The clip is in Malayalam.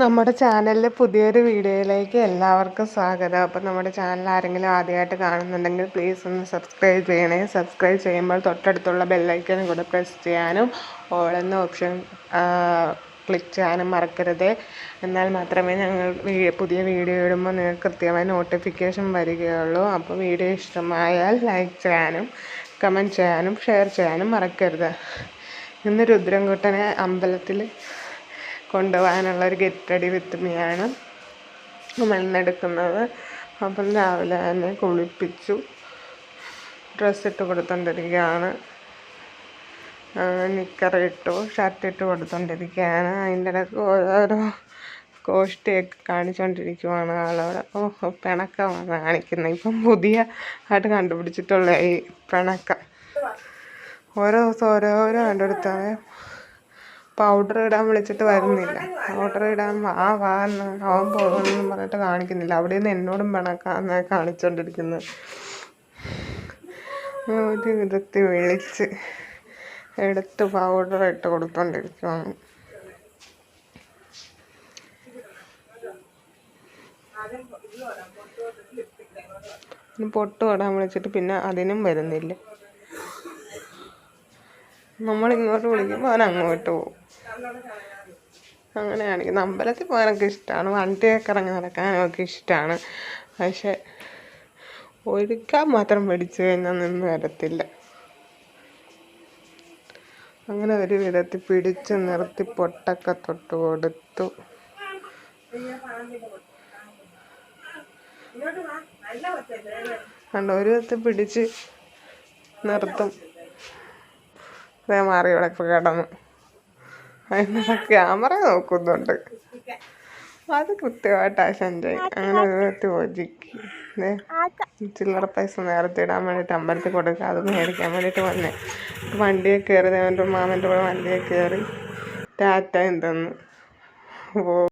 നമ്മുടെ ചാനലിലെ പുതിയൊരു വീഡിയോയിലേക്ക് എല്ലാവർക്കും സ്വാഗതം. അപ്പം നമ്മുടെ ചാനൽ ആരെങ്കിലും ആദ്യമായിട്ട് കാണുന്നുണ്ടെങ്കിൽ പ്ലീസ് ഒന്ന് സബ്സ്ക്രൈബ് ചെയ്യണേ. സബ്സ്ക്രൈബ് ചെയ്യുമ്പോൾ തൊട്ടടുത്തുള്ള ബെല്ലൈക്കനും കൂടെ പ്രസ് ചെയ്യാനും ഓൾ എന്ന ഓപ്ഷൻ ക്ലിക്ക് ചെയ്യാനും മറക്കരുത്. എന്നാൽ മാത്രമേ ഞങ്ങൾ പുതിയ വീഡിയോ ഇടുമ്പോൾ നിങ്ങൾക്ക് കൃത്യമായി നോട്ടിഫിക്കേഷൻ വരികയുള്ളൂ. അപ്പോൾ വീഡിയോ ഇഷ്ടമായാൽ ലൈക്ക് ചെയ്യാനും കമൻറ്റ് ചെയ്യാനും ഷെയർ ചെയ്യാനും മറക്കരുത്. ഇന്ന് രുദ്രൻകുട്ടനെ അമ്പലത്തിൽ കൊണ്ടുപോകാനുള്ളൊരു ഗെറ്റ് റെഡി വിത്ത് മീയാണ് മരുന്നെടുക്കുന്നത്. അപ്പം രാവിലെ തന്നെ കുളിപ്പിച്ചു, ഡ്രസ്സിട്ട് കൊടുത്തോണ്ടിരിക്കുകയാണ്. നിക്കറിട്ടു, ഷർട്ടിട്ട് കൊടുത്തോണ്ടിരിക്കുകയാണ്. അതിൻ്റെ ഇടയ്ക്ക് ഓരോരോ കോഷ്ടിയൊക്കെ കാണിച്ചുകൊണ്ടിരിക്കുവാണ് ആളോട്. പിണക്കമാണ് കാണിക്കുന്നത്. ഇപ്പം പുതിയ ആയിട്ട് കണ്ടുപിടിച്ചിട്ടുള്ള ഈ പിണക്കം. ഓരോ ദിവസം ഓരോരോ കണ്ടെടുത്താൽ പൗഡർ ഇടാൻ വിളിച്ചിട്ട് വരുന്നില്ല. പൗഡർ ഇടാൻ വാന്ന് അവൻ പോകുമെന്നും പറഞ്ഞിട്ട് കാണിക്കുന്നില്ല. അവിടെ നിന്ന് എന്നോടും പിണക്കാന്ന് കാണിച്ചുകൊണ്ടിരിക്കുന്നത്. ഒരു വിധത്തിൽ വിളിച്ച് എടുത്ത് പൗഡർ ഇട്ട് കൊടുത്തോണ്ടിരിക്കുവാണ്. പൊട്ട് തൊടാൻ വിളിച്ചിട്ട് പിന്നെ അതിനും വരുന്നില്ല. നമ്മളിങ്ങോട്ട് വിളിക്കുമ്പോൾ അവൻ അങ്ങോട്ട് പോകും. അങ്ങനെ കാണിക്കുന്നത്. അമ്പലത്തിൽ പോകാനൊക്കെ ഇഷ്ടമാണ്, വണ്ടിയൊക്കെ ഇറങ്ങി നടക്കാനൊക്കെ ഇഷ്ടമാണ്. പക്ഷെ ഒരുക്കാൻ മാത്രം പിടിച്ചു കഴിഞ്ഞാൽ നിന്ന് വരത്തില്ല. അങ്ങനെ ഒരു വിധത്തിൽ പിടിച്ച് നിർത്തി പൊട്ടൊക്കെ തൊട്ട് കൊടുത്തു. കണ്ടോ, ഒരു വിധത്തിൽ പിടിച്ച് നിർത്തും. മാറി ഇവിടെ കിടന്ന് അതിനുള്ള ക്യാമറ നോക്കുന്നുണ്ട്. അത് കൃത്യമായിട്ടാണ് സഞ്ജയ്. അങ്ങനെ ഒരു വിധത്തിൽ ഒതുക്കി. ചില്ലറ പൈസ നേരത്തെ ഇടാൻ വേണ്ടിയിട്ട് അമ്പലത്തിൽ കൊടുക്കുക, അത് മേടിക്കാൻ വേണ്ടിയിട്ട് വന്നേ. വണ്ടിയെ കയറി അവൻ്റെ മാമൻ്റെ കൂടെ വണ്ടിയെ കയറി ടാറ്റയും തന്നു.